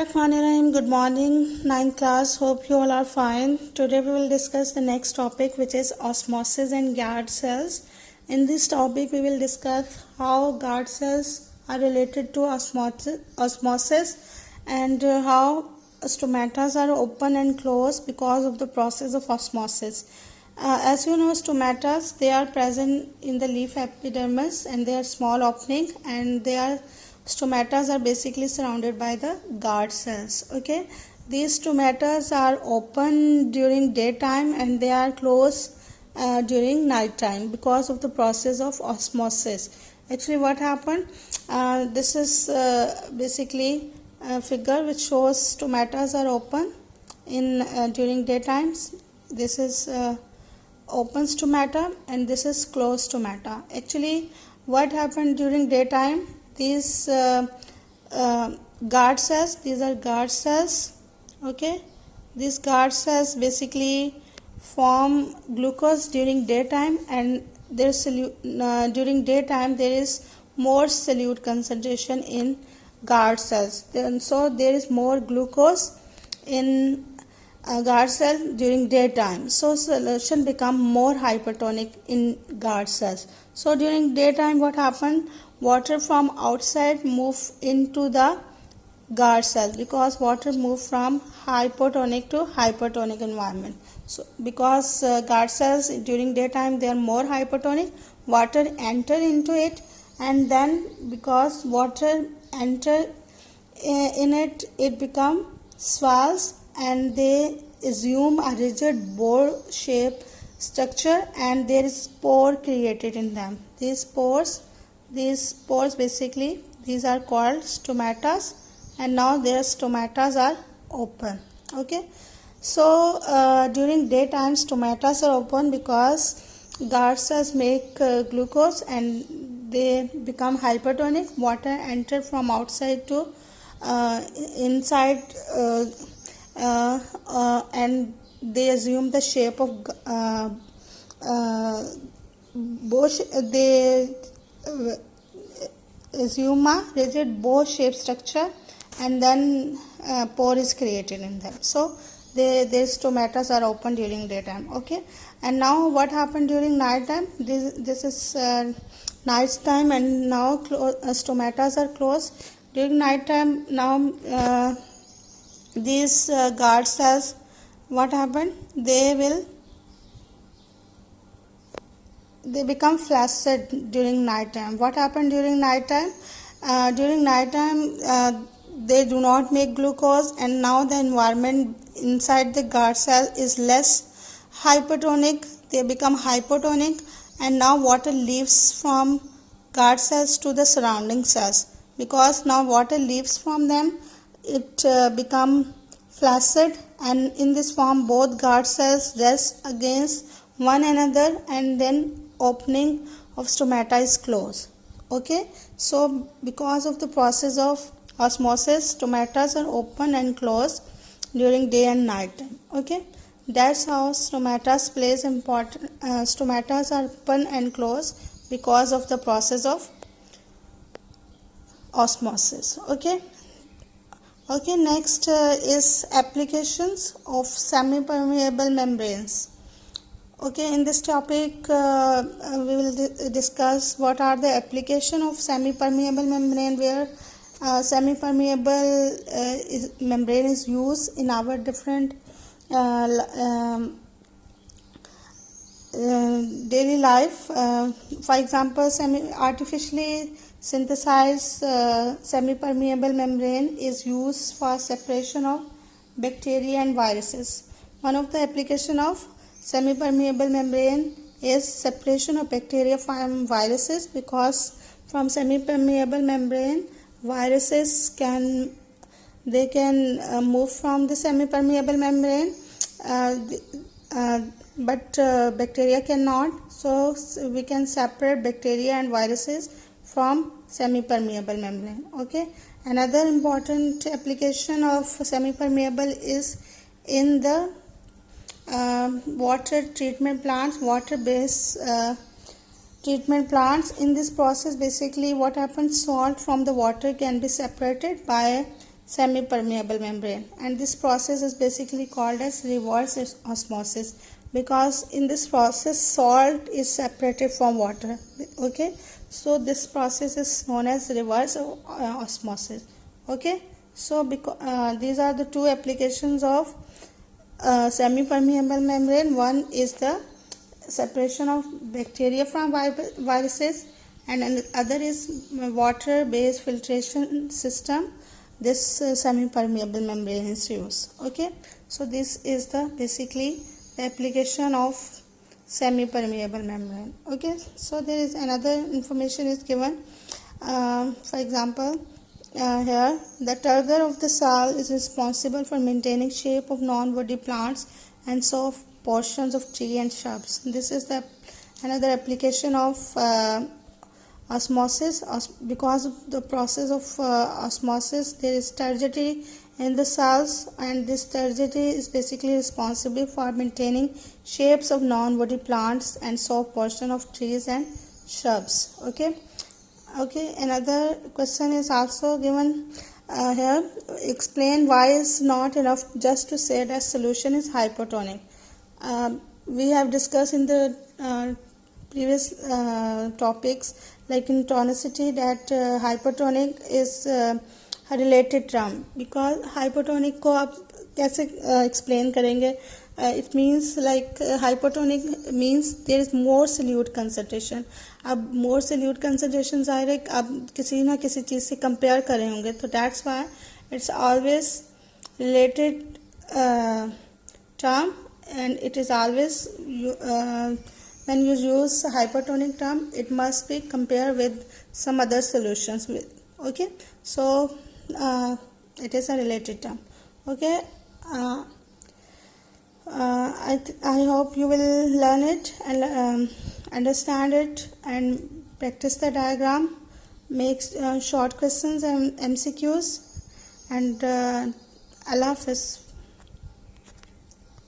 Bismillahirrahmanirrahim. Good morning, 9th class. Hope you all are fine. Today we will discuss the next topic, which is osmosis and guard cells. In this topic, we will discuss how guard cells are related to osmosis and how stomata are open and closed because of the process of osmosis. As you know, stomata, they are present in the leaf epidermis and they are small opening, and stomata are basically surrounded by the guard cells. Okay, these stomata are open during daytime and they are closed during night time because of the process of osmosis. Actually, what happened, this is basically a figure which shows stomata are open in during daytime. This is open stomata and this is closed stomata. Actually, what happened during daytime, these guard cells, these are guard cells. Okay, these guard cells basically form glucose during daytime, and during daytime there is more solute concentration in guard cells, and so there is more glucose in guard cell during daytime, so solution become more hypertonic in guard cells. So during daytime, what happened, water from outside move into the guard cells because water move from hypotonic to hypertonic environment. So because guard cells during daytime they are more hypertonic, water enter into it, and then because water enter in it, it become swells and they assume a rigid bore shape structure, and there is pore created in them. These pores basically, these are called stomatas, and now their stomatas are open. Okay, so during daytime stomatas are open because guard cells make glucose and they become hypertonic. Water enter from outside to inside and they assume the shape of they assume a rigid bow shape structure, and then pore is created in them. So their stomatas are open during daytime. Okay, and now what happened during night time? This is night time, and now stomatas are closed during night time. Now these guard cells, what happened, they become flaccid during night time. What happened during night time? During night time they do not make glucose, and now the environment inside the guard cell is less hypertonic, they become hypotonic, and now water leaves from guard cells to the surrounding cells. Because now water leaves from them, it become flaccid, and in this form both guard cells rest against one another, and then opening of stomata is closed. Okay, so because of the process of osmosis, stomatas are open and closed during day and night time. Okay, that's how stomatas plays important. Stomatas are open and closed because of the process of osmosis. Okay, next is applications of semi-permeable membranes. Okay, in this topic we will discuss what are the application of semi-permeable membrane, where semi-permeable membrane is used in our different daily life. For example, artificially synthesized semi-permeable membrane is used for separation of bacteria and viruses. One of the application of semi-permeable membrane is separation of bacteria from viruses, because from semi-permeable membrane viruses can move from the semi-permeable membrane, but bacteria cannot. So we can separate bacteria and viruses from semi-permeable membrane. Okay, another important application of semi-permeable is in the water treatment plants, water-based treatment plants. In this process, basically what happens, salt from the water can be separated by semi-permeable membrane, and this process is basically called as reverse osmosis, because in this process salt is separated from water. Okay, so this process is known as reverse osmosis. Okay, so these are the two applications of semi-permeable membrane. One is the separation of bacteria from viruses, and another is water based filtration system. This semi-permeable membrane is used. Okay, so this is the basically the application of semi-permeable membrane. Okay, so there is another information is given. For example, here the turgor of the soil is responsible for maintaining shape of non-woody plants and soft portions of tree and shrubs. This is the another application of osmosis. Because of the process of osmosis, there is turgidity in the cells, and this turgidity is basically responsible for maintaining shapes of non-woody plants and soft portion of trees and shrubs. Okay, another question is also given here. Explain why it's not enough just to say that solution is hypotonic. We have discussed in the previous topics, like in tonicity, that hypotonic is a related term, because hypotonic को आप कैसे explain करेंगे? It means like hypotonic means there is more solute concentration. अब more solute concentration ज़ाहिर है आप किसी ना किसी चीज़ से compare कर रहे होंगे, तो that's why it's always related term, and it is always when you use hypotonic term, it must be compared with some other solutions with. Okay, so it is a related term. Okay, I hope you will learn it and understand it and practice the diagram, make short questions and MCQs, and Allah Hafiz.